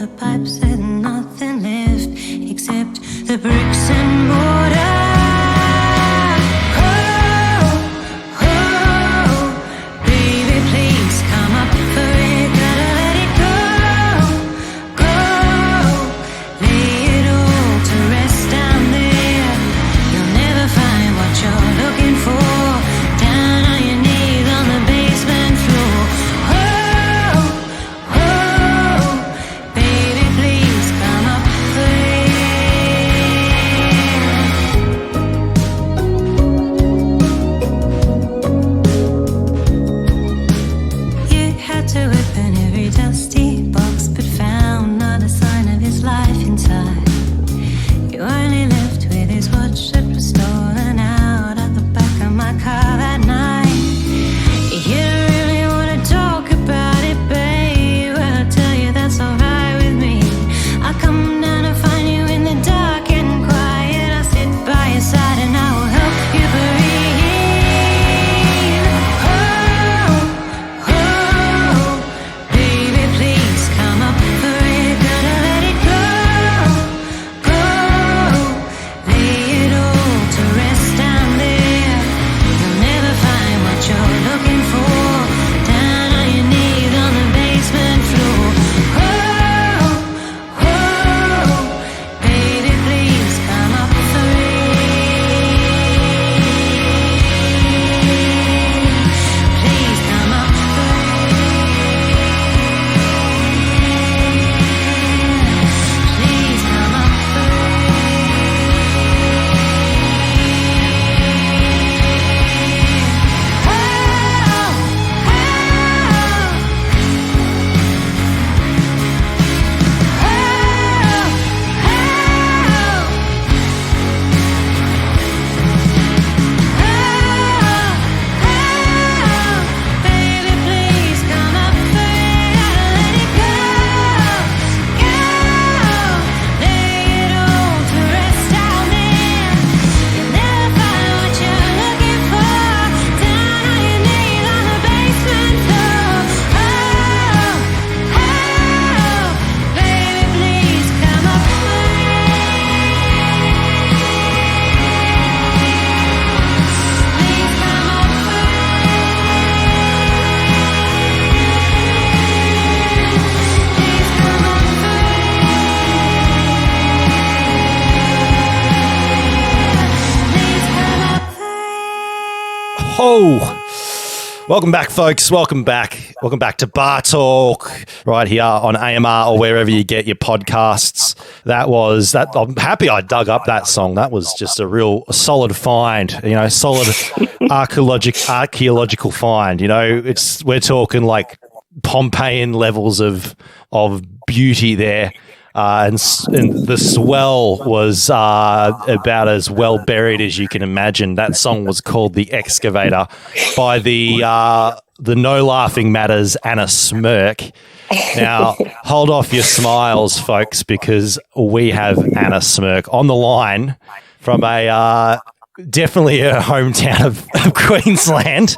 the pipes and nothing left except the bricks and mortar. Welcome back, folks. Welcome back. Welcome back to Bar Talk right here on AMR or wherever you get your podcasts. I'm happy I dug up that song. That was just a real solid find, solid archaeological find. We're talking like Pompeian levels of beauty there. And the swell was about as well buried as you can imagine. That song was called "The Excavator" by the No Laughing Matters Anna Smyrk. Now, hold off your smiles, folks, because we have Anna Smyrk on the line from definitely her hometown of Queensland.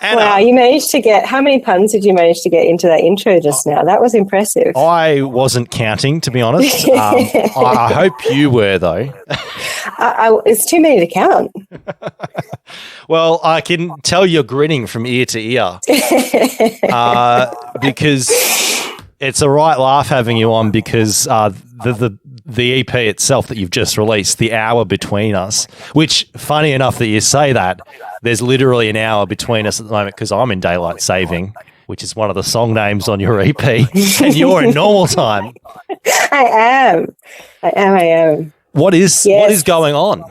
Anna, wow, you managed to get, how many puns did you manage to get into that intro just now? That was impressive. I wasn't counting, to be honest. I hope you were, though. It's too many to count. Well, I can tell you're grinning from ear to ear because it's a right laugh having you on because the EP itself that you've just released, The Hour Between Us, which, funny enough that you say that, there's literally an hour between us at the moment because I'm in daylight saving, which is one of the song names on your EP, and you're in normal time. I am. What is going on?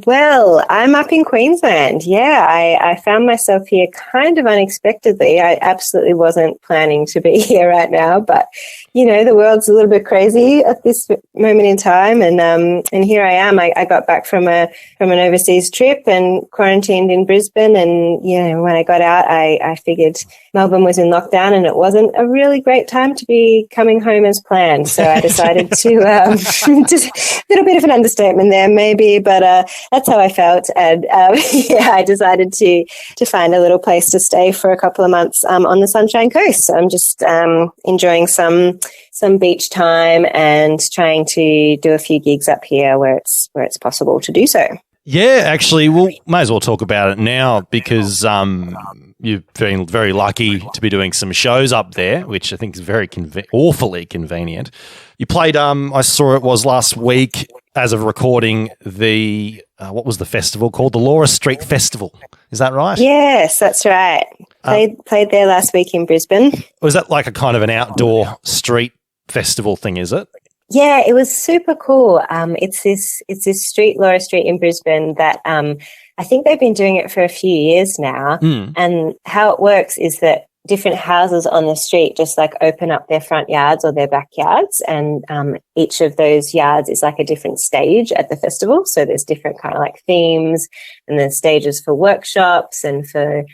Well, I'm up in Queensland. Yeah, I found myself here kind of unexpectedly. I absolutely wasn't planning to be here right now, but the world's a little bit crazy at this moment in time, and here I am. I got back from an overseas trip and quarantined in Brisbane, and when I got out, I figured Melbourne was in lockdown, and it wasn't a really great time to be coming home as planned. So I decided to just a little bit of an understatement there, maybe, but that's how I felt, and I decided to find a little place to stay for a couple of months on the Sunshine Coast. So I'm just enjoying some beach time and trying to do a few gigs up here where it's possible to do so. Yeah, actually, may as well talk about it now because you've been very lucky to be doing some shows up there, which I think is very awfully convenient. You played, I saw it was last week as of recording, what was the festival called? The Laura Street Festival. Is that right? Yes, that's right. Played there last week in Brisbane. Was that like a kind of an outdoor street festival thing, is it? Yeah, it was super cool. It's this street, Laura Street in Brisbane, that I think they've been doing it for a few years now. And how it works is that different houses on the street just like open up their front yards or their backyards, and each of those yards is like a different stage at the festival. So there's different kind of like themes, and there's stages for workshops and for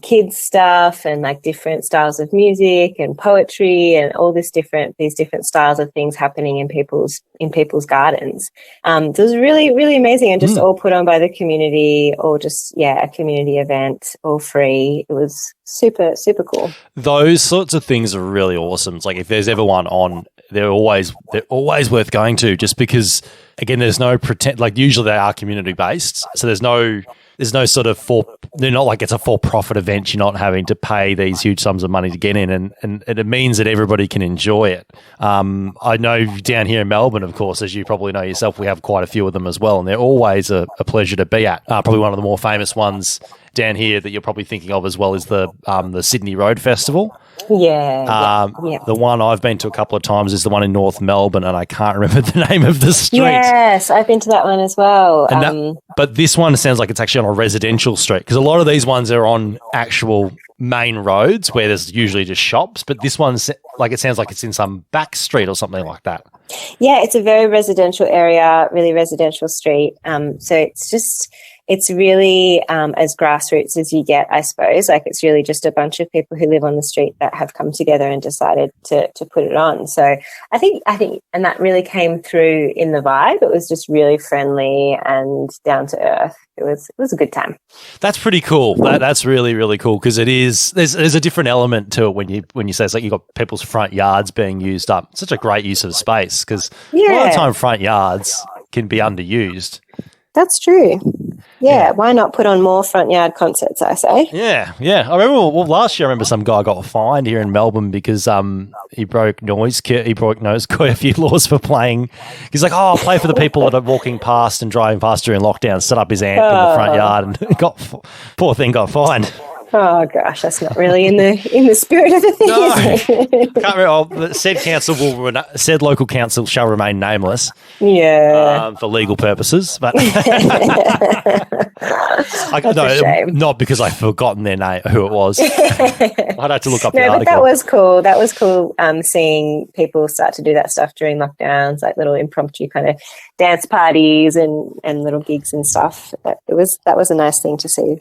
kids stuff, and like different styles of music and poetry and all these different styles of things happening in people's gardens. It was really, really amazing, and just all put on by the community, or just a community event, all free. It was super, super cool. Those sorts of things are really awesome. It's like if there's ever one on, they're always worth going to, just because again, there's no pretend, like usually they are community based, so there's no sort of they're not like it's a for-profit event. You're not having to pay these huge sums of money to get in, and it means that everybody can enjoy it. I know down here in Melbourne, of course, as you probably know yourself, we have quite a few of them as well, and they're always a pleasure to be at. Probably one of the more famous ones down here that you're probably thinking of as well is the Sydney Road Festival. Yeah. The one I've been to a couple of times is the one in North Melbourne, and I can't remember the name of the street. Yes, I've been to that one as well. But this one sounds like it's actually on a residential street, because a lot of these ones are on actual main roads where there's usually just shops, but this one's like, it sounds like it's in some back street or something like that. Yeah, it's a very residential area, really residential street. So it's really as grassroots as you get, I suppose. Like, it's really just a bunch of people who live on the street that have come together and decided to put it on. So I think, and that really came through in the vibe. It was just really friendly and down to earth. It was a good time. That's pretty cool. That's really, really cool, because there's a different element to it when you say it's like you've got people's front yards being used up. It's such a great use of space, because a lot of the time front yards can be underused. That's true. Yeah, why not put on more front yard concerts, I say? Yeah. I remember, last year I remember some guy got fined here in Melbourne because he broke quite a few laws for playing. He's like, I'll play for the people that are walking past and driving past during lockdown, set up his amp in the front yard, and poor thing got fined. Oh gosh, that's not really in the spirit of the thing. No, is it? can't remember. Said local council shall remain nameless. Yeah, for legal purposes, but not because I've forgotten their name, who it was. I'd have to look up the article. But that was cool. That was cool. Seeing people start to do that stuff during lockdowns, like little impromptu kind of dance parties and little gigs and stuff. That was a nice thing to see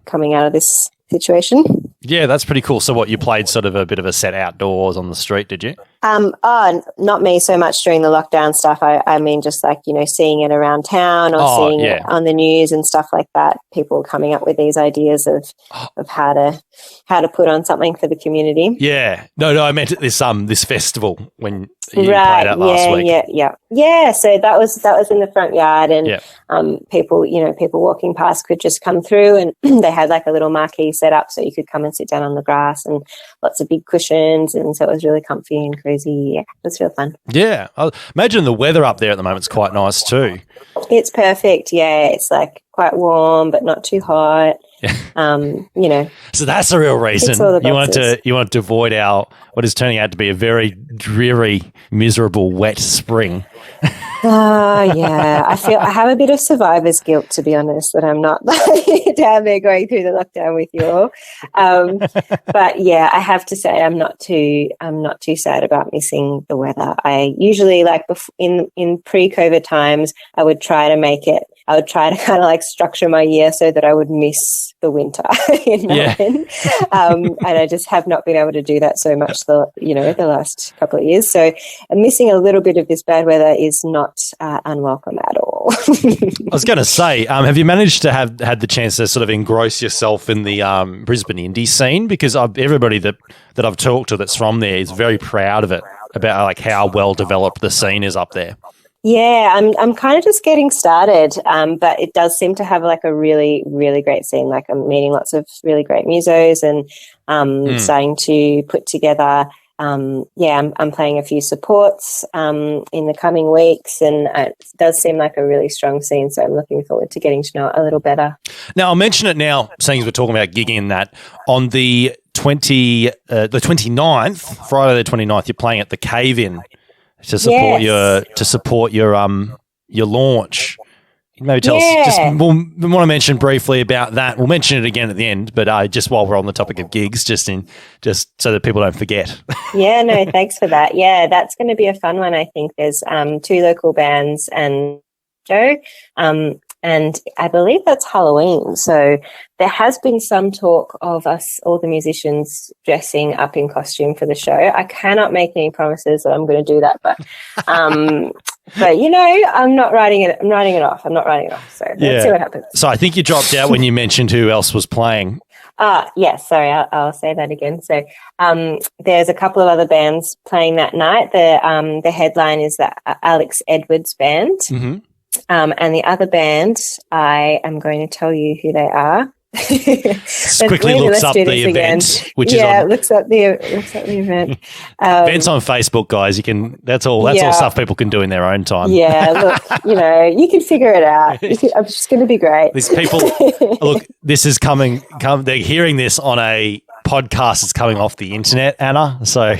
coming out of this situation. Yeah, that's pretty cool. So what, you played sort of a bit of a set outdoors on the street, did you? Not me so much during the lockdown stuff. I mean, just like, seeing it around town or seeing it on the news and stuff like that. People coming up with these ideas of how to put on something for the community. Yeah. No, I meant at this festival when you played out last week. Yeah. So that was in the front yard, and people walking past could just come through, and they had like a little marquee set up so you could come and sit down on the grass, and lots of big cushions, and so it was really comfy and cozy. Yeah, it was real fun. Yeah. I imagine the weather up there at the moment is quite nice too. It's perfect. Yeah, it's like quite warm but not too hot. You know. So that's the real reason Ticks all the you wanted boxes. to avoid what is turning out to be a very dreary, miserable, wet spring. Yeah. I have a bit of survivor's guilt, to be honest, that I'm not down there going through the lockdown with you all. But yeah, I have to say I'm not too sad about missing the weather. I usually in pre-COVID times, I would try to kind of like structure my year so that I would miss the winter in Melbourne. And I just have not been able to do that so much the last couple of years. So missing a little bit of this bad weather is not unwelcome at all. I was going to say, have you managed to have had the chance to sort of engross yourself in the Brisbane indie scene? Because everybody that I've talked to that's from there is very proud of it, about like how well developed the scene is up there. Yeah, I'm kind of just getting started, but it does seem to have like a really, really great scene. Like I'm meeting lots of really great musos and starting to put together. I'm playing a few supports in the coming weeks, and it does seem like a really strong scene. So I'm looking forward to getting to know it a little better. Now I'll mention it now, seeing as we're talking about gigging and that on the 29th, Friday the 29th, you're playing at the Cave-In. To support your launch. Maybe tell us. We'll want to mention briefly about that. We'll mention it again at the end, but just while we're on the topic of gigs, just so that people don't forget. Yeah, no, thanks for that. Yeah, that's going to be a fun one. I think there's 2 local bands and Joe, and I believe that's Halloween. So there has been some talk of us, all the musicians, dressing up in costume for the show. I cannot make any promises that I'm going to do that, but I'm not writing it. I'm writing it off. So let's see what happens. So I think you dropped out when you mentioned who else was playing. Yes. Sorry, I'll say that again. So there's a couple of other bands playing that night. The headline is the Alex Edwards Band. Mm-hmm. And the other band, I am going to tell you who they are. Quickly looks up the event, which is on. looks up the event. Events on Facebook, guys. That's all stuff people can do in their own time. Yeah, look, you can figure it out. I'm just going to be great. These people, look, this is coming. They're hearing this on a podcast that's coming off the internet, Anna. So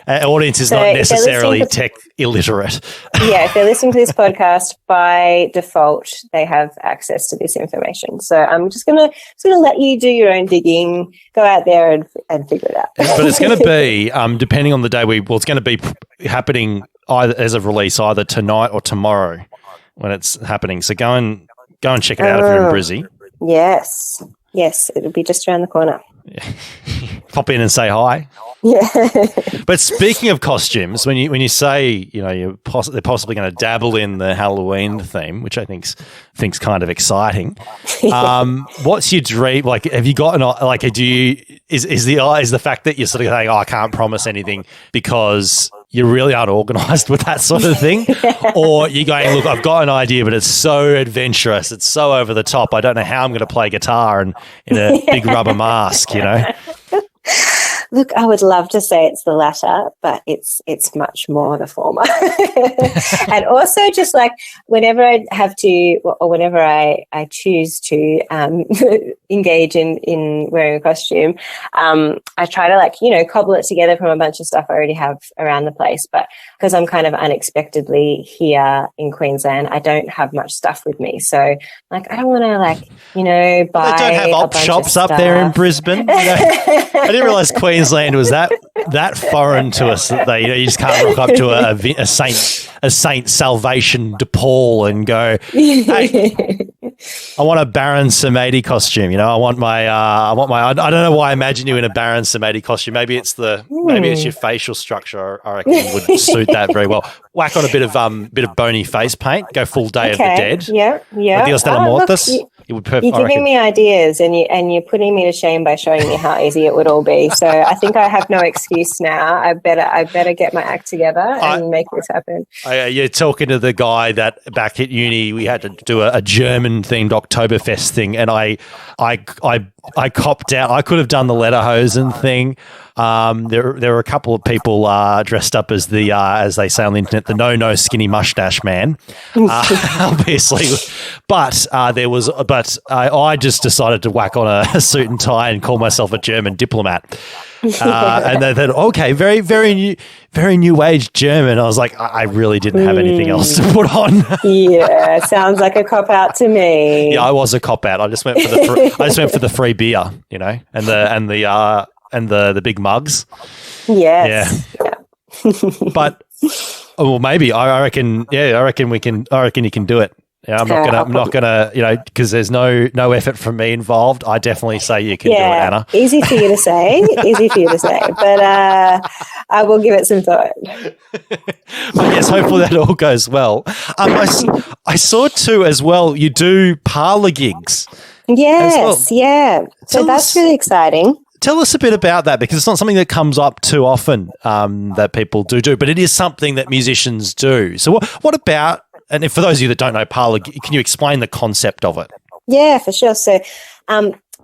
our audience is not necessarily tech illiterate. Yeah, if they're listening to this podcast, by default, they have access to this information. So I'm just gonna let you do your own digging, go out there and figure it out. But it's going to be, depending on the day it's going to be happening either as of release, either tonight or tomorrow when it's happening. So go and check it out if you're in Brizzy. Yes, it'll be just around the corner. Yeah. Pop in and say hi. Yeah. But speaking of costumes, when you say they're possibly going to dabble in the Halloween theme, which I think's kind of exciting. What's your dream? Like, have you gotten is the fact that you're sort of saying, I can't promise anything because you really aren't organised with that sort of thing, or you're going, look, I've got an idea, but it's so adventurous, it's so over the top. I don't know how I'm going to play guitar and in a big rubber mask, Look, I would love to say it's the latter, but it's much more the former. And also, just like whenever I have to, or whenever I choose to engage in wearing a costume, I try to cobble it together from a bunch of stuff I already have around the place. But because I'm kind of unexpectedly here in Queensland, I don't have much stuff with me. So I don't want to buy. They don't have op shops up there in Brisbane. I didn't realise Queensland was that foreign to us that you just can't look up to a Saint Salvation DePaul and go, hey, I want a Baron Samedi costume. I want my I don't know why I imagine you in a Baron Samedi costume. Maybe it's your facial structure. I reckon would suit that very well. Whack on a bit of bony face paint. Go full Day of the Dead. Yeah. Dios de los Muertos. It would You're giving me ideas, and you're putting me to shame by showing me how easy it would all be. So I think I have no excuse now. I better get my act together and make this happen. You're talking to the guy that back at uni we had to do a German themed Oktoberfest thing, and I copped out. I could have done the Lederhosen thing. There were a couple of people dressed up as as they say on the internet, the no skinny mustache man, obviously. But I just decided to whack on a suit and tie and call myself a German diplomat. And they thought, okay, very new age German. I was like, I really didn't have anything else to put on. Yeah, sounds like a cop out to me. Yeah, I was a cop out. I just went for the free beer, and the big mugs. Yes. Yeah. But maybe I reckon you can do it. Yeah, I'm not gonna, because there's no effort from me involved. I definitely say you can do it, Anna. Easy for you to say, but I will give it some thought. But yes, hopefully that all goes well. I saw too as well. You do parlor gigs. Yes, yeah. So that's really exciting. Tell us a bit about that, because it's not something that comes up too often that people do, but it is something that musicians do. So what about? And for those of you that don't know parlor, can you explain the concept of it? Yeah, for sure. So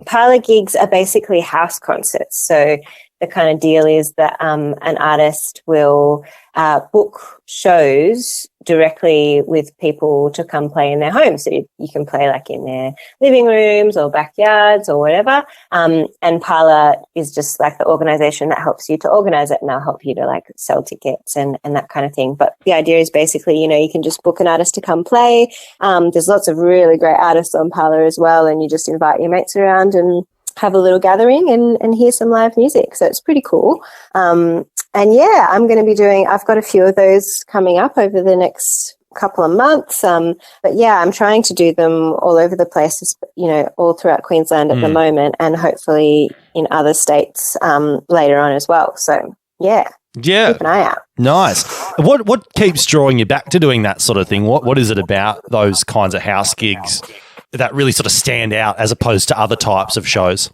parlor gigs are basically house concerts. So the kind of deal is that an artist will book shows directly with people to come play in their homes. So you can play like in their living rooms or backyards or whatever. And Parlour is just like the organisation that helps you to organise it, and they'll help you to like sell tickets and that kind of thing. But the idea is basically, you can just book an artist to come play. There's lots of really great artists on Parlour as well, and you just invite your mates around and have a little gathering and hear some live music. So it's pretty cool. And yeah, I've got a few of those coming up over the next couple of months. But yeah, I'm trying to do them all over the place, all throughout Queensland at the moment, and hopefully in other states later on as well. So yeah. Yeah. Keep an eye out. Nice. What keeps drawing you back to doing that sort of thing? What is it about those kinds of house gigs that really sort of stand out as opposed to other types of shows?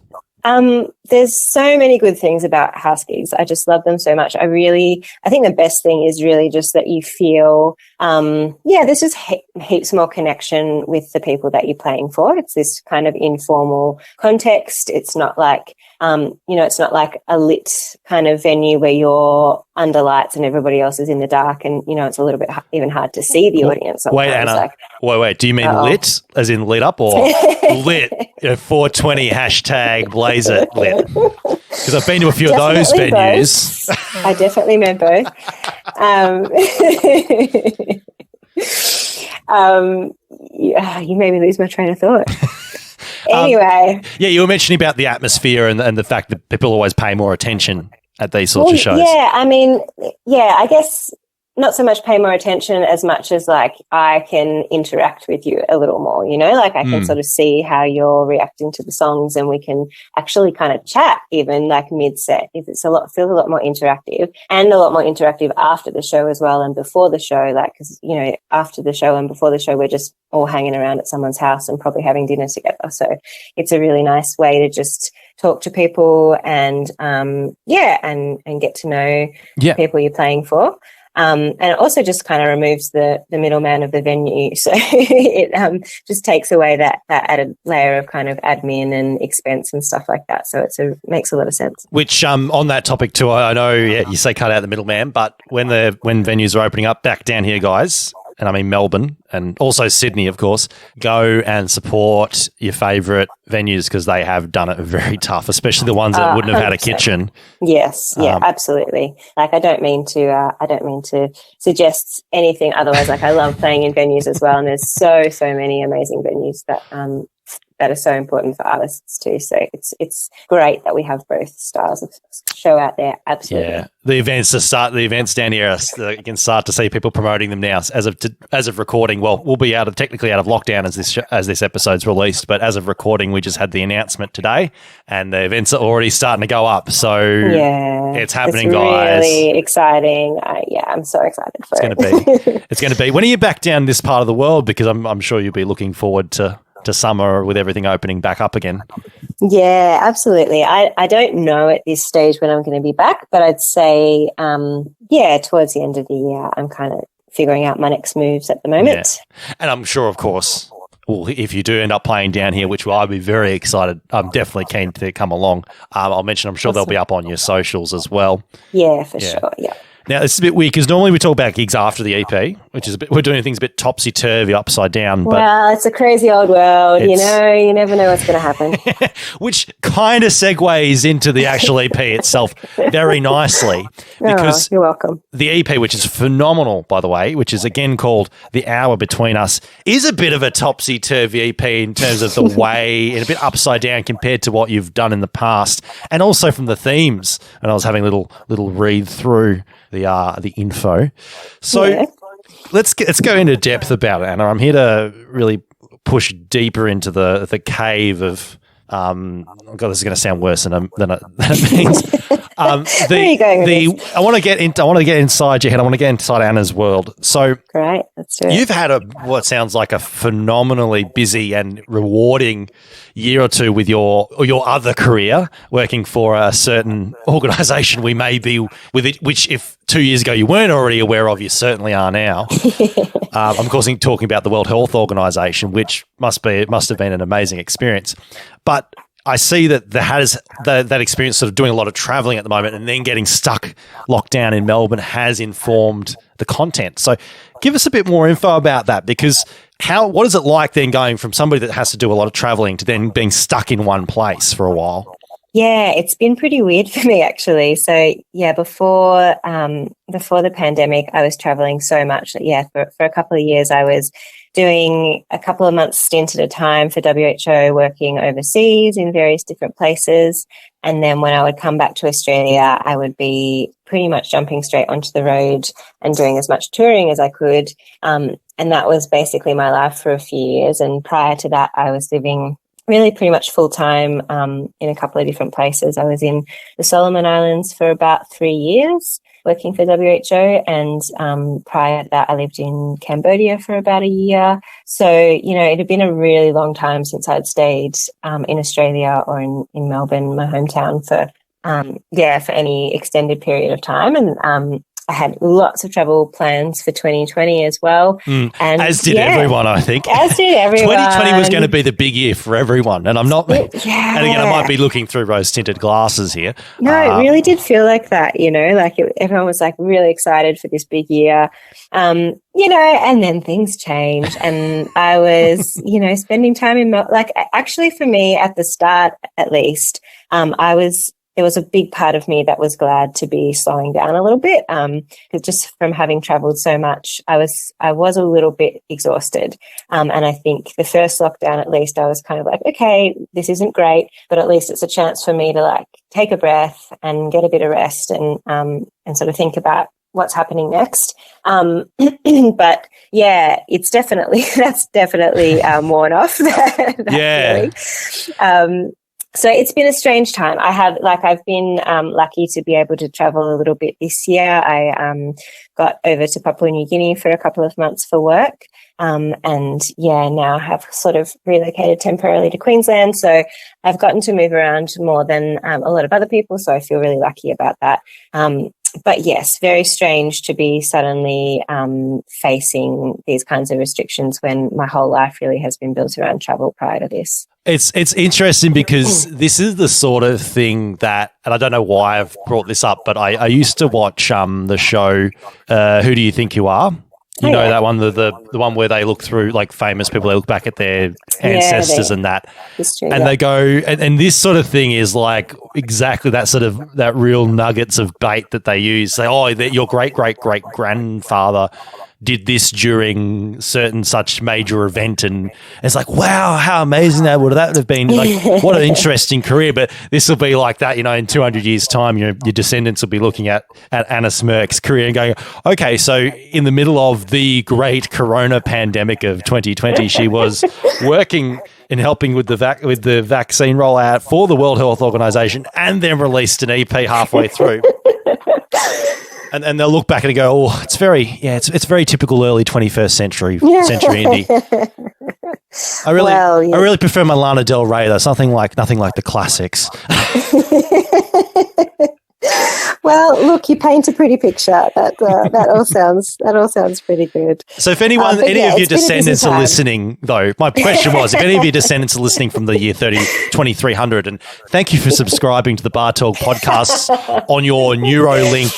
There's so many good things about house gigs. I just love them so much. I think the best thing is really just that you feel, there's just heaps more connection with the people that you're playing for. It's this kind of informal context. It's not like, it's not like a lit kind of venue where you're under lights and everybody else is in the dark, and, it's a little bit even hard to see the audience. Wait, Anna. Wait. Do you mean lit, as in lit up, or lit? 420 hashtag blaze it lit. Because I've been to a few of those venues. Both. I definitely meant both. You made me lose my train of thought. Anyway. You were mentioning about the atmosphere and the fact that people always pay more attention at these sorts of shows. Yeah, I guess not so much pay more attention as much as like I can interact with you a little more, like I can sort of see how you're reacting to the songs, and we can actually kind of chat even like mid-set. Feels a lot more interactive, and a lot more interactive after the show as well and before the show, like, because, after the show and before the show, we're just all hanging around at someone's house and probably having dinner together. So it's a really nice way to just talk to people and, and get to know people you're playing for. And it also just kind of removes the middleman of the venue. So it just takes away that added layer of kind of admin and expense and stuff like that. So it makes a lot of sense. Which on that topic too, I know you say cut out the middleman, but when venues are opening up back down here, guys, and I mean Melbourne and also Sydney, of course, go and support your favourite venues, because they have done it very tough, especially the ones that wouldn't have had a kitchen. Yes, absolutely. Like I don't mean to suggest anything otherwise. Like I love playing in venues as well, and there's so many amazing venues that are so important for artists too. So it's great that we have both styles of show out there. Absolutely. Yeah, the events down here, you can start to see people promoting them now. As of recording, well, we'll be technically out of lockdown as this episode's released, but as of recording, we just had the announcement today, and the events are already starting to go up. So it's happening, guys. Really exciting. I'm so excited for it. It's going to be. When are you back down this part of the world? Because I'm sure you'll be looking forward to summer with everything opening back up again. Yeah, absolutely. I don't know at this stage when I'm going to be back, but I'd say, towards the end of the year, I'm kind of figuring out my next moves at the moment. Yeah. And I'm sure, of course, well, if you do end up playing down here, which I'd be very excited, I'm definitely keen to come along. I'll mention, I'm sure they'll be up on your socials as well. Yeah, for sure. Yeah. Now, it's a bit weird because normally we talk about gigs after the EP, which is we're doing things a bit topsy-turvy, upside down. But well, it's a crazy old world, you know. You never know what's going to happen. Which kind of segues into the actual EP itself very nicely. Because you're welcome. The EP, which is phenomenal, by the way, which is again called The Hour Between Us, is a bit of a topsy-turvy EP in terms of the way, and a bit upside down compared to what you've done in the past, and also from the themes. And I was having a little read through the info. So let's go into depth about it, Anna. I'm here to really push deeper into the cave of God, this is going to sound worse than it means. Where are you going with this? I want to get inside your head. I want to get inside Anna's world. So great, let's do it. You've had what sounds like a phenomenally busy and rewarding year or two with your other career, working for a certain organisation we may be with it, which if 2 years ago you weren't already aware of, you certainly are now. I'm of course talking about the World Health Organization, which must have been an amazing experience. But I see that that experience sort of doing a lot of traveling at the moment and then getting locked down in Melbourne has informed the content. So give us a bit more info about that, because what is it like then going from somebody that has to do a lot of traveling to then being stuck in one place for a while? Yeah, it's been pretty weird for me actually. So yeah, before the pandemic, I was traveling so much that for a couple of years I was doing a couple of months stint at a time for WHO, working overseas in various different places. And then when I would come back to Australia, I would be pretty much jumping straight onto the road and doing as much touring as I could. And that was basically my life for a few years. And prior to that, I was living really pretty much full time in a couple of different places. I was in the Solomon Islands for about 3 years working for WHO, and prior to that I lived in Cambodia for about a year. So, it had been a really long time since I'd stayed in Australia or in Melbourne, my hometown, for any extended period of time. And I had lots of travel plans for 2020 as well. And as did everyone, I think. As did everyone. 2020 was going to be the big year for everyone. And I'm not, and again, I might be looking through rose-tinted glasses here. No, it really did feel like that, everyone was like really excited for this big year, and then things changed. And I was, spending time in, actually for me at the start, at least, there was a big part of me that was glad to be slowing down a little bit, because just from having traveled so much, I was a little bit exhausted. And I think the first lockdown, at least, I was kind of like, okay, this isn't great, but at least it's a chance for me to take a breath and get a bit of rest and sort of think about what's happening next. But yeah, that's definitely worn off. Yeah. Feeling. So it's been a strange time. I've been lucky to be able to travel a little bit this year. I got over to Papua New Guinea for a couple of months for work. Now have sort of relocated temporarily to Queensland. So I've gotten to move around more than a lot of other people. So I feel really lucky about that. But yes, very strange to be suddenly facing these kinds of restrictions when my whole life really has been built around travel prior to this. It's interesting because this is the sort of thing that, and I don't know why I've brought this up, but I used to watch the show Who Do You Think You Are? You know that one, the one where they look through famous people, they look back at their ancestors and that. History, and they go, and this sort of thing is exactly that real nuggets of bait that they use. Say, your great-great-great-grandfather did this during certain such major event, and it's like, wow, how amazing that would have been. What an interesting career. But this will be like that, in 200 years' time, your descendants will be looking at Anna Smyrk's career and going, okay, so in the middle of the great corona pandemic of 2020, she was working and helping with the vaccine rollout for the World Health Organization, and then released an EP halfway through. And they'll look back and go, it's very typical early 21st century indie. I really prefer my Lana Del Rey. That's nothing like the classics. Well, look, you paint a pretty picture. That all sounds pretty good. So if any of your descendants are listening, though, my question was, if any of your descendants are listening from the year 2300, and thank you for subscribing to the Bar Talk podcast on your Neuralink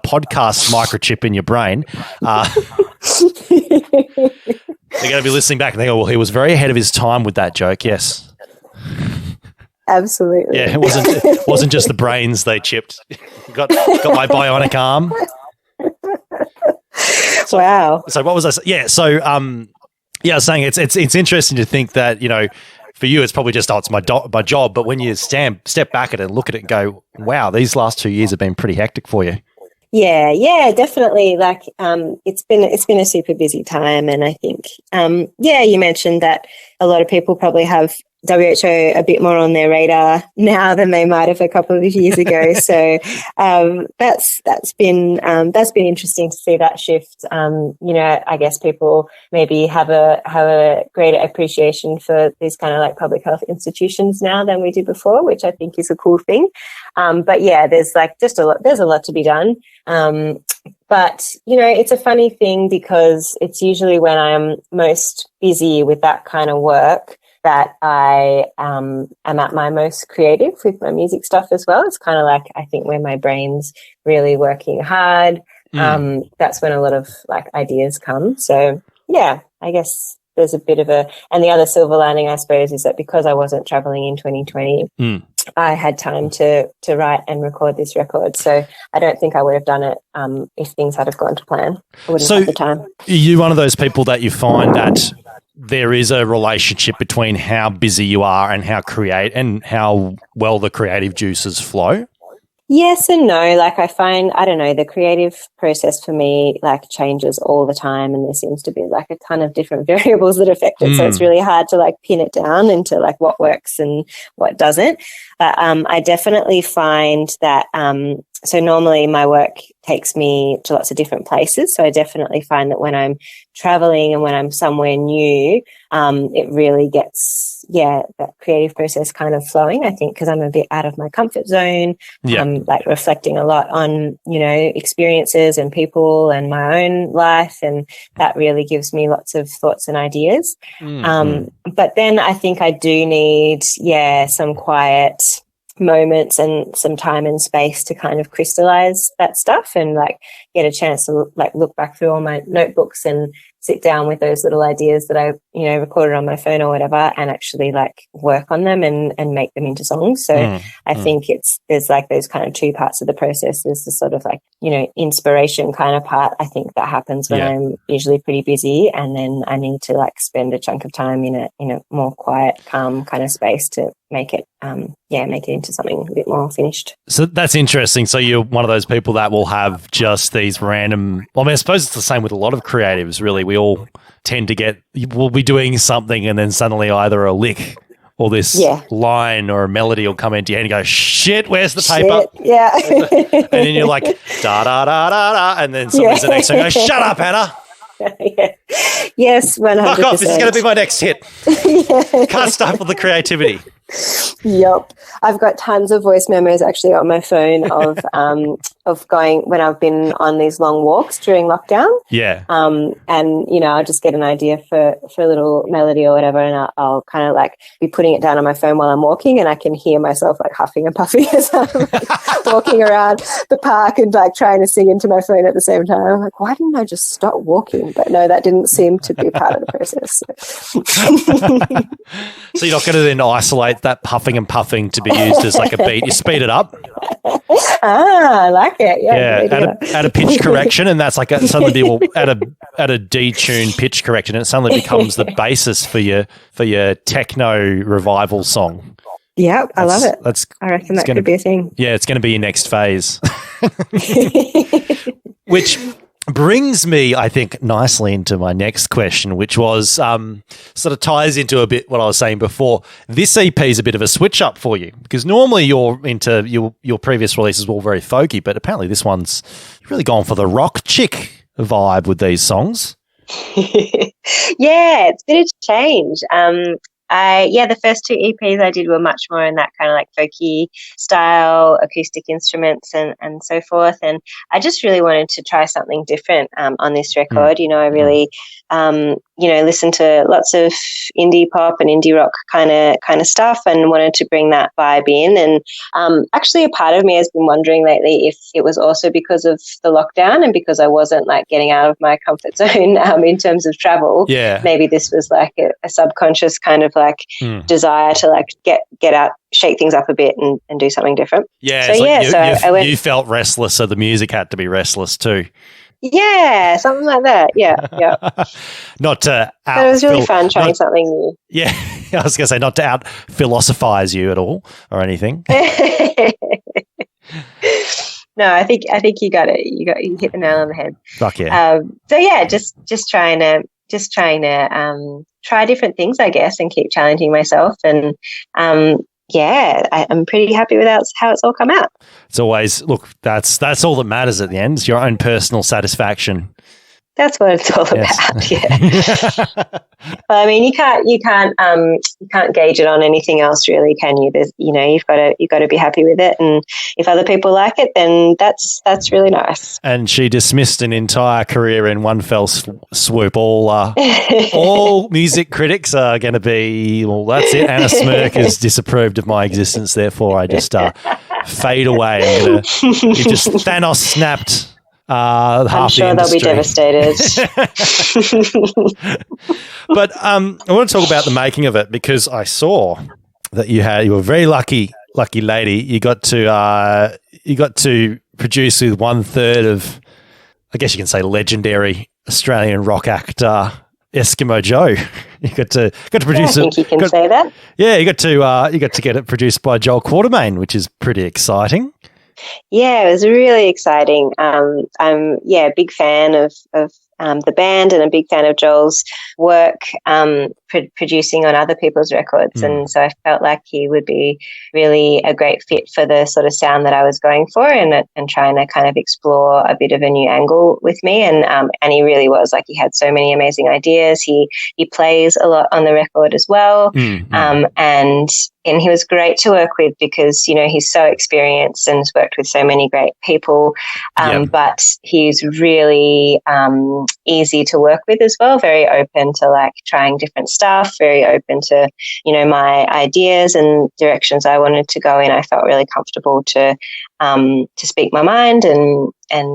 podcast microchip in your brain, they're going to be listening back and they go, well, he was very ahead of his time with that joke. Yes. Absolutely. Yeah, it wasn't just the brains they chipped. Got my bionic arm. Wow. So what was I saying? Yeah, so I was saying it's interesting to think that, you know, for you it's probably just it's my job, but when you step back at it and look at it and go, wow, these last 2 years have been pretty hectic for you. Yeah, definitely. Like, it's been a super busy time, and I think, you mentioned that a lot of people probably have WHO a bit more on their radar now than they might have a couple of years ago. So that's been interesting to see that shift. I guess people maybe have a greater appreciation for these kind of like public health institutions now than we did before, which I think is a cool thing. But yeah, there's a lot to be done. But, you know, it's a funny thing because it's usually when I'm most busy with that kind of work that I am at my most creative with my music stuff as well. It's kind of like, I think, when my brain's really working hard, that's when a lot of like ideas come. So yeah, I guess there's a bit of and the other silver lining, I suppose, is that because I wasn't traveling in 2020, I had time to write and record this record. So I don't think I would have done it if things had have gone to plan. I wouldn't have the time. Are you one of those people that you find that there is a relationship between how busy you are and how well the creative juices flow? Yes and no. Like, I find, I don't know, the creative process for me like changes all the time, and there seems to be like a ton of different variables that affect it. So it's really hard to like pin it down into like what works and what doesn't. But I definitely find that so normally my work takes me to lots of different places. So I definitely find that when I'm traveling and when I'm somewhere new, it really gets, that creative process kind of flowing, I think, because I'm a bit out of my comfort zone. I'm like reflecting a lot on, you know, experiences and people and my own life. And that really gives me lots of thoughts and ideas. But then I think I do need, some quiet moments and some time and space to kind of crystallize that stuff and like get a chance to like look back through all my notebooks and sit down with those little ideas that I, you know, recorded on my phone or whatever, and actually like work on them and make them into songs. So I think there's like those kind of two parts of the process. There's the sort of like, you know, inspiration kind of part. I think that happens when I'm usually pretty busy, and then I need to like spend a chunk of time in a more quiet, calm kind of space to make it, make it into something a bit more finished. So that's interesting. So you're one of those people that will have just these random, well, I mean, I suppose it's the same with a lot of creatives, really. We all tend to we'll be doing something and then suddenly either a lick or this line or a melody will come into your head and go, shit, where's the paper? Yeah. And then you're like, da, da, da, da, da. And then somebody's the next one goes, shut up, Hannah. Yes, 100%. Fuck off, this is going to be my next hit. Can't stifle the creativity. Yep. I've got tons of voice memos actually on my phone of going when I've been on these long walks during lockdown. Yeah. And, you know, I'll just get an idea for a little melody or whatever, and I'll kind of like be putting it down on my phone while I'm walking, and I can hear myself like huffing and puffing as I'm like, walking around the park and like trying to sing into my phone at the same time. I'm like, why didn't I just stop walking? But no, that didn't seem to be part of the process. So you're not going to then isolate that puffing and puffing to be used as like a beat. You speed it up. I like it. Yeah. Add a pitch correction, and that's like suddenly will add a detuned pitch correction, and it suddenly becomes the basis for your techno revival song. Yeah, I love it. I reckon that could be a thing. Yeah, it's going to be your next phase. Which brings me, I think, nicely into my next question, which was sort of ties into a bit what I was saying before. This EP is a bit of a switch up for you, because normally you're into your previous releases were all very folky, but apparently this one's really gone for the rock chick vibe with these songs. Yeah, it's been a change. The first two EPs I did were much more in that kind of like folky style, acoustic instruments and so forth. And I just really wanted to try something different on this record. I really, listened to lots of indie pop and indie rock kind of stuff, and wanted to bring that vibe in. And actually, a part of me has been wondering lately if it was also because of the lockdown and because I wasn't like getting out of my comfort zone in terms of travel. Yeah. Maybe this was like a subconscious kind of like desire to like get out, shake things up a bit and do something different. Yeah. So I went. You felt restless, so the music had to be restless too. Yeah, something like that. Yeah. Not to out. But it was really fun trying something new. Yeah, I was going to say not to out philosophize you at all or anything. No, I think you got it. You hit the nail on the head. Fuck yeah. Just trying to try different things, I guess, and keep challenging myself. And I'm pretty happy with how it's all come out. It's always, look, that's all that matters at the end. It's your own personal satisfaction. That's what it's all about. Yeah. Well, I mean, you can't gauge it on anything else, really, can you? There's, you've got to be happy with it, and if other people like it, then that's really nice. And she dismissed an entire career in one fell swoop. All music critics are going to be, well, that's it. Anna Smyrk has disapproved of my existence, therefore I just fade away. You just Thanos snapped. I'm sure they'll be devastated. But I want to talk about the making of it, because I saw that you were a very lucky lady. You got to produce with 1/3 of, I guess you can say, legendary Australian rock actor Eskimo Joe. You got to produce it. I think you can say that. Yeah, you got to get it produced by Joel Quartermain, which is pretty exciting. Yeah, it was really exciting. I'm a big fan of the band, and a big fan of Joel's work producing on other people's records. And so I felt like he would be really a great fit for the sort of sound that I was going for, and trying to kind of explore a bit of a new angle with me. And he really was. Like, he had so many amazing ideas. He plays a lot on the record as well. And he was great to work with because, he's so experienced and has worked with so many great people. But he's really easy to work with as well, very open to like trying different stuff, very open to, my ideas and directions I wanted to go in. I felt really comfortable to speak my mind and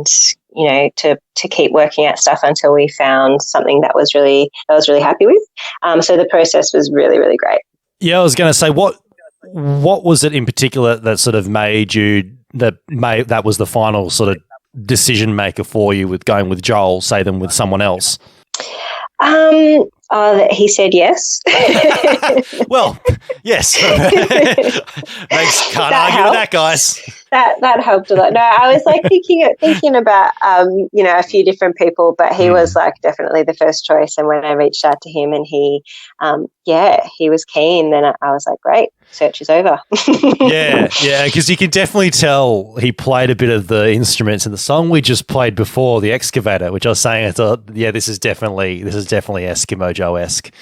to keep working at stuff until we found something that I was really happy with. So the process was really, really great. Yeah, I was going to say, what was it in particular that sort of that was the final sort of decision maker for you with going with Joel, say, than with someone else? That he said yes. Well, yes. Can't argue with that, guys. That helped a lot. No, I was like thinking about a few different people, but he was like definitely the first choice. And when I reached out to him and he was keen, then I was like, great, search is over. yeah, because you can definitely tell he played a bit of the instruments in the song we just played before, The Excavator, which I was saying, I thought, this is definitely Eskimo Joe-esque.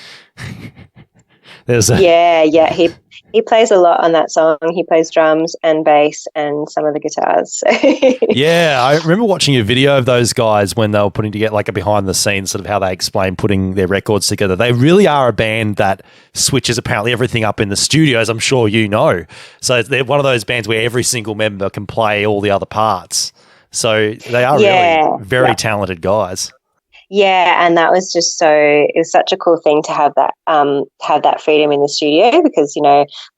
He plays a lot on that song. He plays drums and bass and some of the guitars. Yeah, I remember watching a video of those guys when they were putting together like a behind the scenes, sort of how they explain putting their records together. They really are a band that switches apparently everything up in the studio, as I'm sure you know. So they're one of those bands where every single member can play all the other parts. So they are really very talented guys. Yeah, and that was just it was such a cool thing to have that freedom in the studio, because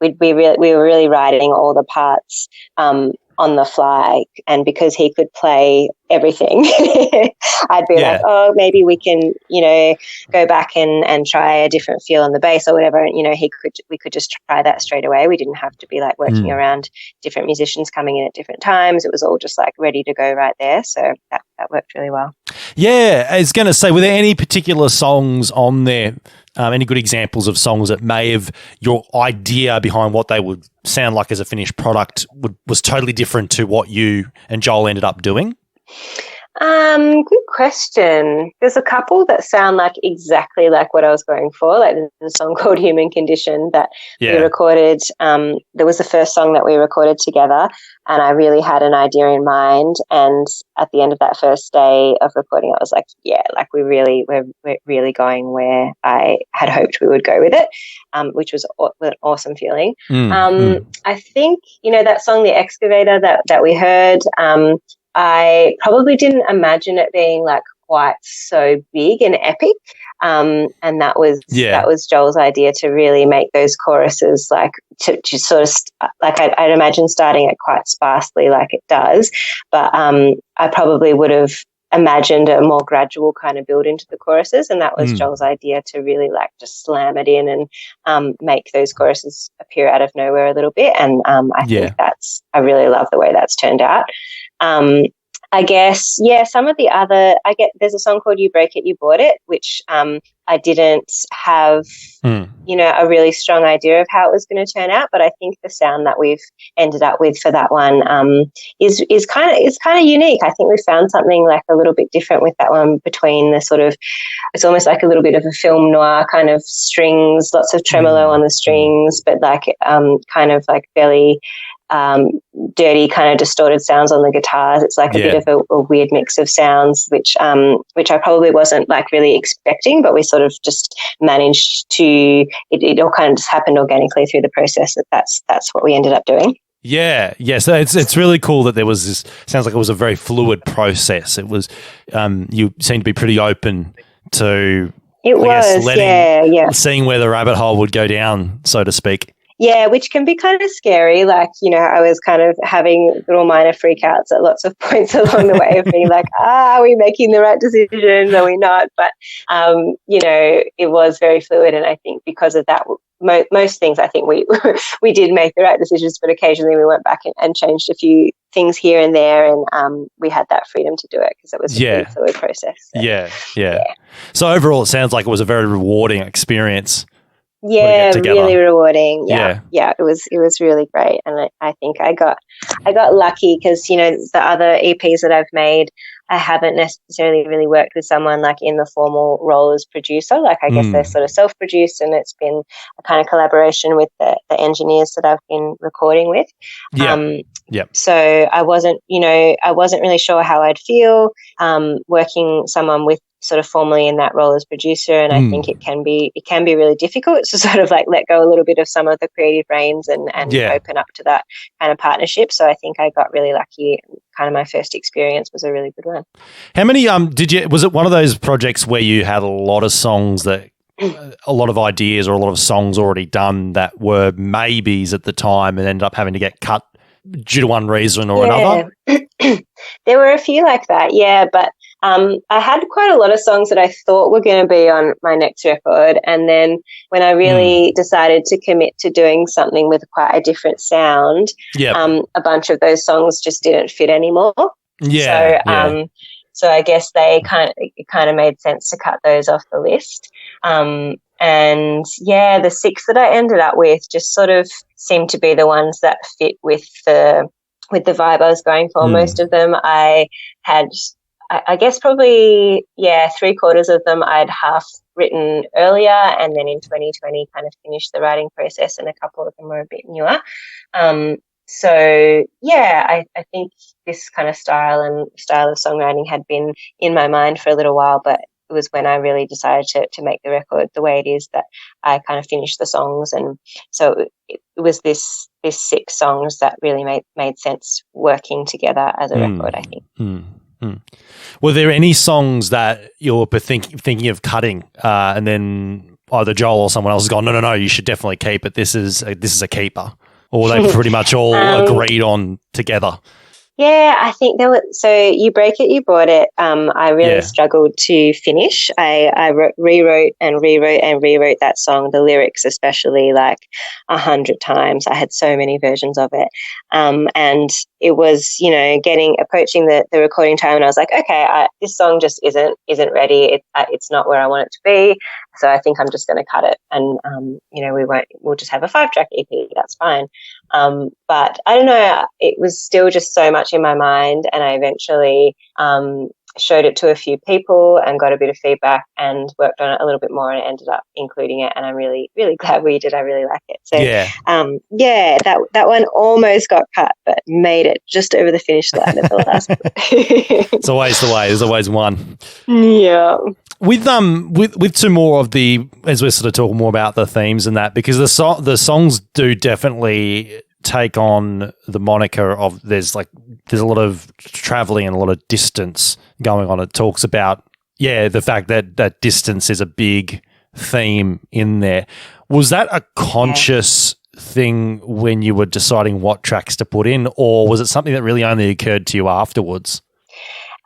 we were really writing all the parts on the fly, and because he could play everything, I'd be like, oh, maybe we can go back and try a different feel on the bass or whatever, and we could just try that straight away. We didn't have to be like working around different musicians coming in at different times. It was all just like ready to go right there, so that worked really well. Yeah, I was going to say, were there any particular songs on there, any good examples of songs that may have, your idea behind what they would sound like as a finished product was totally different to what you and Joel ended up doing? Good question. There's a couple that sound like exactly like what I was going for. Like there's a song called Human Condition that we recorded. There was the first song that we recorded together, and I really had an idea in mind. And at the end of that first day of recording, I was like, yeah, like we're really going where I had hoped we would go with it, which was an awesome feeling. I think, that song, The Excavator, that we heard, I probably didn't imagine it being like quite so big and epic. And that was Joel's idea, to really make those choruses like to sort of like I'd imagine starting it quite sparsely like it does. But I probably would have imagined a more gradual kind of build into the choruses, and that was Joel's idea, to really like just slam it in and make those choruses appear out of nowhere a little bit. And I think I really love the way that's turned out. I guess, some of the other, there's a song called You Break It, You Bought It, which I didn't have, a really strong idea of how it was going to turn out. But I think the sound that we've ended up with for that one is kind of unique. I think we found something like a little bit different with that one, between the sort of, it's almost like a little bit of a film noir kind of strings, lots of tremolo on the strings, but like kind of like fairly dirty kind of distorted sounds on the guitars. It's like a bit of a weird mix of sounds, which I probably wasn't like really expecting, but we sort of just managed to, it all kind of just happened organically through the process. That's what we ended up doing. Yeah. So it's really cool that there was this, sounds like it was a very fluid process. It was, you seem to be pretty open to, seeing where the rabbit hole would go down, so to speak. Yeah, which can be kind of scary. Like, I was kind of having little minor freakouts at lots of points along the way of being like, are we making the right decisions? Are we not? But, it was very fluid. And I think because of that, most things, I think we did make the right decisions, but occasionally we went back and changed a few things here and there. And we had that freedom to do it because it was a pretty fluid process. So, yeah. So overall, it sounds like it was a very rewarding experience. Yeah, really rewarding. Yeah, it was really great, and I think I got lucky because the other EPs that I've made, I haven't necessarily really worked with someone like in the formal role as producer. Like I guess they're sort of self-produced, and it's been a kind of collaboration with the engineers that I've been recording with. So I wasn't really sure how I'd feel working someone with sort of formally in that role as producer, and I think it can be really difficult to sort of like let go a little bit of some of the creative reins and open up to that kind of partnership. So I think I got really lucky. Kind of my first experience was a really good one. How many was it one of those projects where you had a lot of songs that a lot of ideas or a lot of songs already done that were maybes at the time and ended up having to get cut due to one reason or another? There were a few like that, but I had quite a lot of songs that I thought were going to be on my next record, and then when I really decided to commit to doing something with quite a different sound, a bunch of those songs just didn't fit anymore. So I guess it kind of made sense to cut those off the list. And the 6 that I ended up with just sort of seemed to be the ones that fit with the vibe I was going for. Most of them I had, I guess probably, 3/4 of them I'd half written earlier, and then in 2020 kind of finished the writing process, and a couple of them were a bit newer. I think this kind of style of songwriting had been in my mind for a little while, but it was when I really decided to make the record the way it is that I kind of finished the songs. And so it was this 6 songs that really made sense working together as a record, I think. Were there any songs that you were thinking of cutting and then either Joel or someone else has gone, no, you should definitely keep it. This is a keeper. Or were they pretty much all agreed on together? Yeah, I think there was. So You Break It, You Bought It. I really struggled to finish. I rewrote that song, the lyrics especially, like 100 times. I had so many versions of it, and it was, approaching the recording time, and I was like, okay, this song just isn't ready. It's not where I want it to be. So I think I'm just going to cut it, and we'll just have a 5-track EP. That's fine. But I don't know. It was still just so much in my mind, and I eventually showed it to a few people and got a bit of feedback and worked on it a little bit more and ended up including it. And I'm really, really glad we did. I really like it. So, that one almost got cut, but made it just over the finish line at the last. It's always the way. There's always one. Yeah. With two more of the, as we're sort of talking more about the themes and that, because the songs do definitely take on the moniker of there's a lot of traveling and a lot of distance going on. It talks about the fact that distance is a big theme in there. Was that a conscious thing when you were deciding what tracks to put in, or was it something that really only occurred to you afterwards?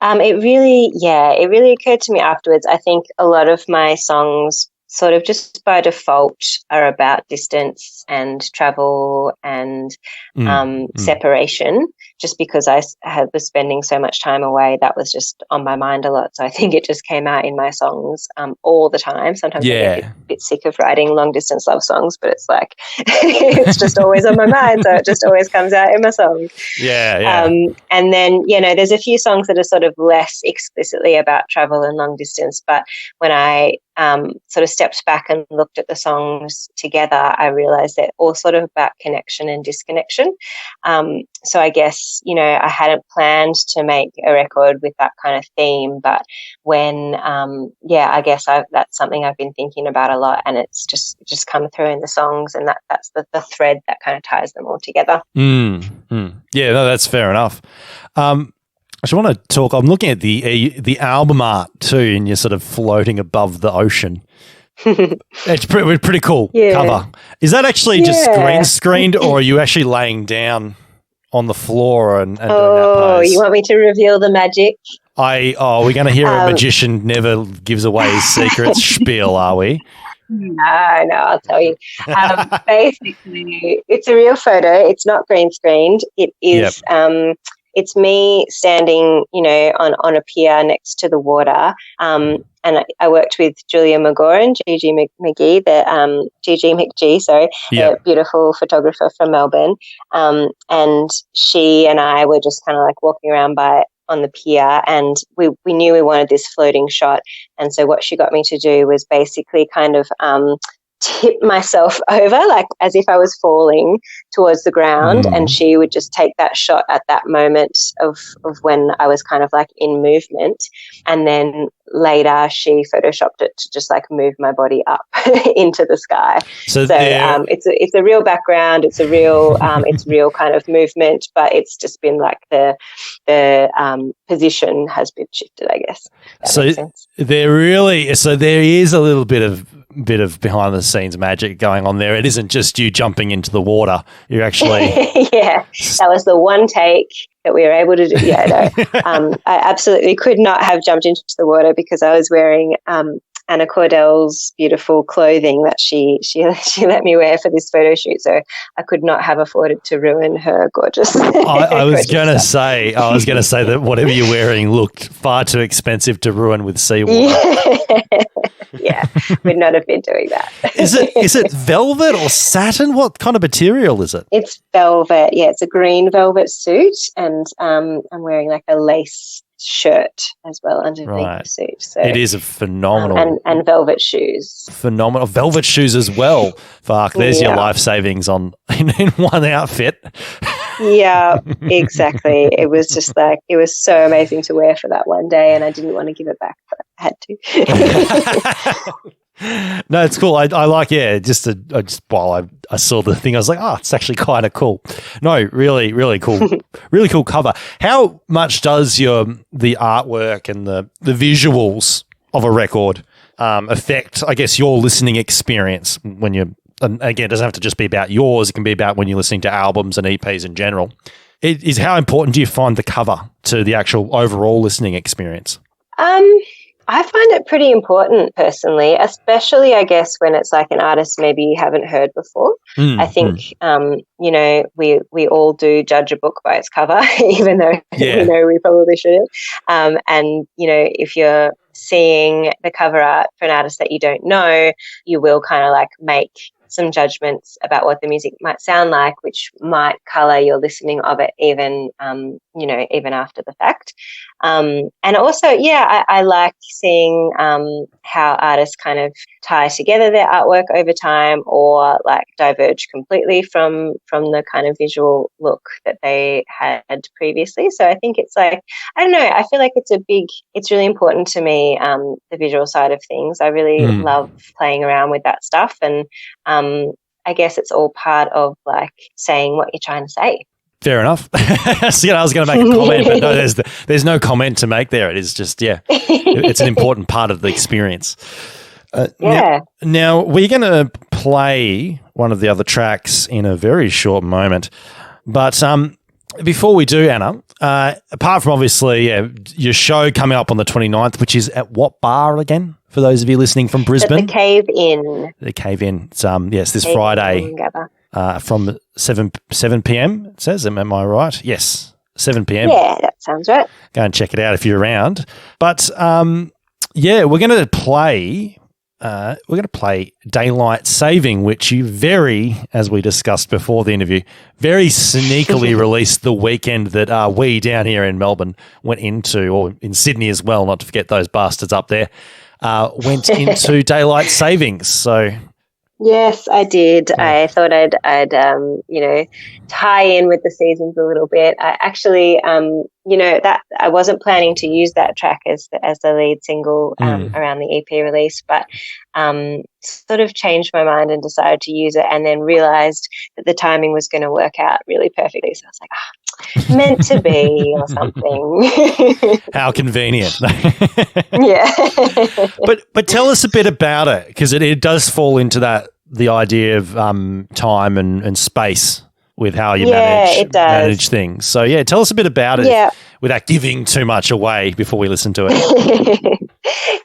It really occurred to me afterwards. I think a lot of my songs sort of just by default are about distance and travel and separation, just because I was spending so much time away. That was just on my mind a lot. So I think it just came out in my songs all the time. Sometimes I get a bit sick of writing long distance love songs, but it's like it's just always on my mind. So it just always comes out in my songs. And then, there's a few songs that are sort of less explicitly about travel and long distance. But when I sort of stepped back and looked at the songs together, I realized they're all sort of about connection and disconnection. So I guess, I hadn't planned to make a record with that kind of theme, but when, I guess that's something I've been thinking about a lot, and it's just come through in the songs, and that's the thread that kind of ties them all together. Yeah, no, that's fair enough. I just want to talk. I'm looking at the album art too, and you're sort of floating above the ocean. It's pretty cool cover. Is that actually just green screened, or are you actually laying down on the floor and doing that pose? You want me to reveal the magic? We're going to hear a magician never gives away his secrets spiel, are we? No, I'll tell you. Basically, it's a real photo. It's not green screened. It is. It's me standing, on a pier next to the water. And I worked with Julia McGaw and Gigi McGee, the beautiful photographer from Melbourne. And she and I were just kind of like walking around on the pier, and we knew we wanted this floating shot. And so what she got me to do was basically kind of tip myself over, like as if I was falling towards the ground, and she would just take that shot at that moment of when I was kind of like in movement, and then later she photoshopped it to just like move my body up into the sky. So it's a real background, it's real kind of movement, but it's just been like the position has been shifted, I guess. So there is a little bit of behind the scenes magic going on there. It isn't just you jumping into the water. You're actually that was the one take that we were able to do. I absolutely could not have jumped into the water because I was wearing Anna Cordell's beautiful clothing that she let me wear for this photo shoot, so I could not have afforded to ruin her gorgeous. I was going to say that whatever you're wearing looked far too expensive to ruin with seawater. Yeah, we'd not have been doing that. Is it velvet or satin? What kind of material is it? It's velvet. Yeah, it's a green velvet suit, and I'm wearing like a lace shirt as well underneath the suit. So it is a phenomenal and velvet shoes. Phenomenal velvet shoes as well. Fuck, there's your life savings in one outfit. Yeah, exactly. It was just like, it was so amazing to wear for that one day, and I didn't want to give it back, but I had to. No, it's cool. I like, while I saw the thing, I was like, it's actually kind of cool. No, really, really cool. Really cool cover. How much does the artwork and the visuals of a record affect, I guess, your listening experience when you're, and again, it doesn't have to just be about yours. It can be about when you're listening to albums and EPs in general. How important do you find the cover to the actual overall listening experience? I find it pretty important personally, especially I guess when it's like an artist maybe you haven't heard before. I think, we all do judge a book by its cover, even though we probably shouldn't. And, if you're seeing the cover art for an artist that you don't know, you will kind of like make some judgments about what the music might sound like, which might color your listening of it even, even after the fact. And also, I like seeing how artists kind of tie together their artwork over time, or like diverge completely from the kind of visual look that they had previously. So I think it's like, I don't know, I feel like it's really important to me, the visual side of things. I really love playing around with that stuff, and I guess it's all part of like saying what you're trying to say. Fair enough. So, I was going to make a comment, but no, there's no comment to make there. It is just, it's an important part of the experience. Now, we're going to play one of the other tracks in a very short moment. But before we do, Anna, apart from obviously your show coming up on the 29th, which is at what bar again, for those of you listening from Brisbane? At the Cave Inn. The Cave Inn. It's this Friday. From 7 p.m. it says. Am I right? Yes, 7 p.m. Yeah, that sounds right. Go and check it out if you're around. But we're going to play. We're going to play Daylight Saving, which you as we discussed before the interview, very sneakily released the weekend that we down here in Melbourne went into, or in Sydney as well, not to forget those bastards up there, went into Daylight Savings. So. Yes, I did. I thought I'd tie in with the seasons a little bit. I actually, that I wasn't planning to use that track as the lead single around the EP release, but sort of changed my mind and decided to use it, and then realized that the timing was going to work out really perfectly. So I was like, meant to be or something. How convenient. Yeah. But tell us a bit about it, because it does fall into the idea of time and space with how you manage things. So tell us a bit about it without giving too much away before we listen to it.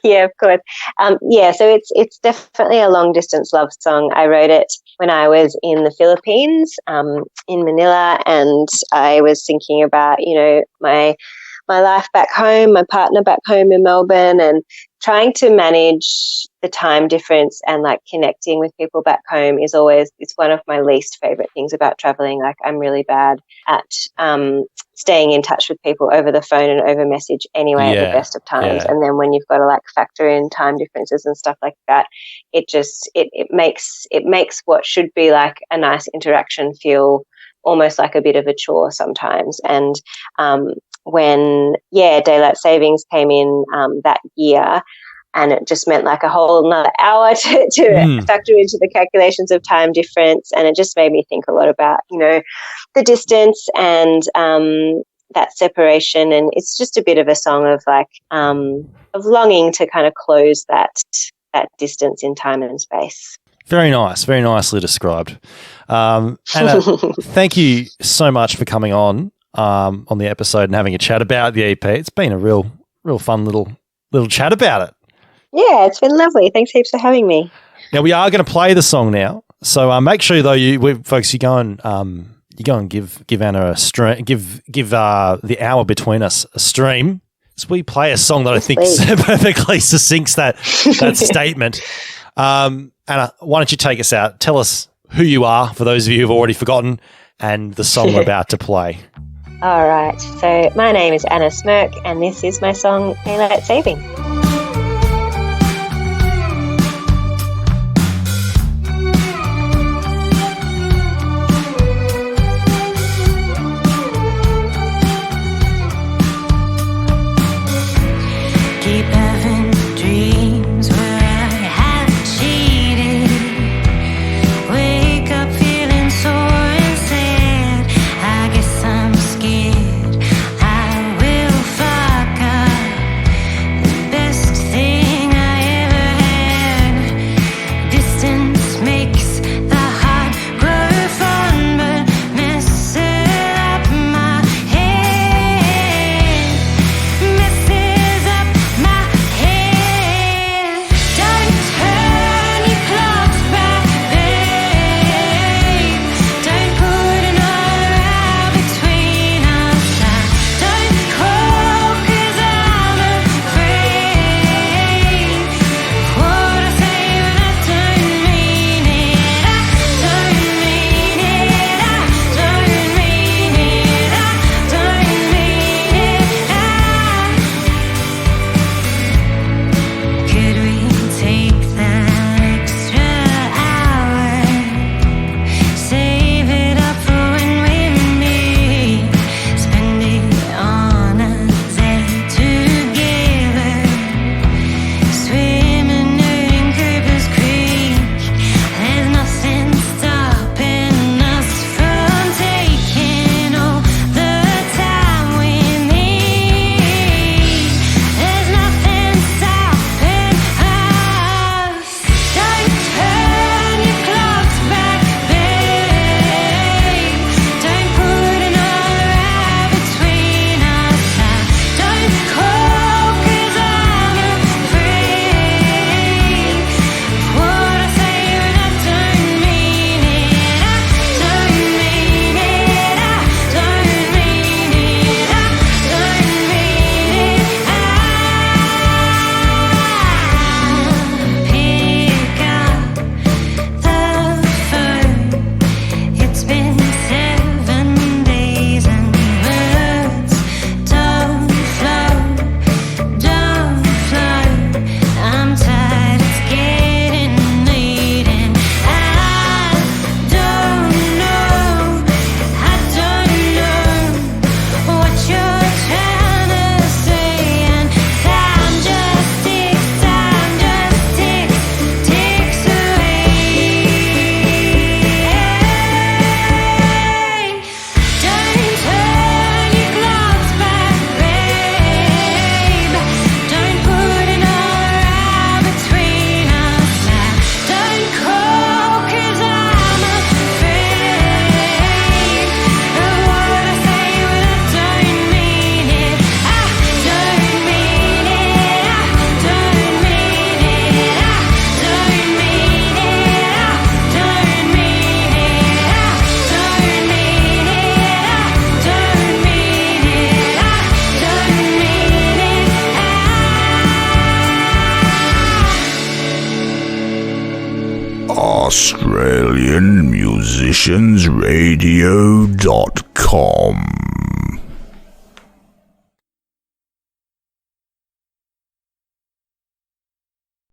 Yeah, of course. So it's definitely a long distance love song. I wrote it when I was in the Philippines, in Manila, and I was thinking about, my life back home, my partner back home in Melbourne, and trying to manage the time difference and like connecting with people back home it's one of my least favorite things about traveling. Like, I'm really bad at staying in touch with people over the phone and over message anyway at the best of times. And then when you've got to like factor in time differences and stuff like that, it makes what should be like a nice interaction feel almost like a bit of a chore sometimes. And when Daylight Savings came in that year, and it just meant like a whole another hour to factor into the calculations of time difference, and it just made me think a lot about the distance and that separation. And it's just a bit of a song of like of longing to kind of close that distance in time and space. Very nice, very nicely described. Anna, thank you so much for coming on the episode and having a chat about the EP. It's been a real fun little chat about it. Yeah, it's been lovely. Thanks heaps for having me. Now, we are going to play the song now, so make sure though you go and give Anna a stream, give the hour between us a stream. So we play a song that I think perfectly succinks that statement. Anna, why don't you take us out? Tell us who you are, for those of you who've already forgotten, and the song we're about to play. All right. So my name is Anna Smyrk, and this is my song, Daylight Saving. Keep having dreams where I have cheated. Wake up feeling sore and sad. I guess I'm scared I will fuck up the best AustralianMusiciansRadio.com.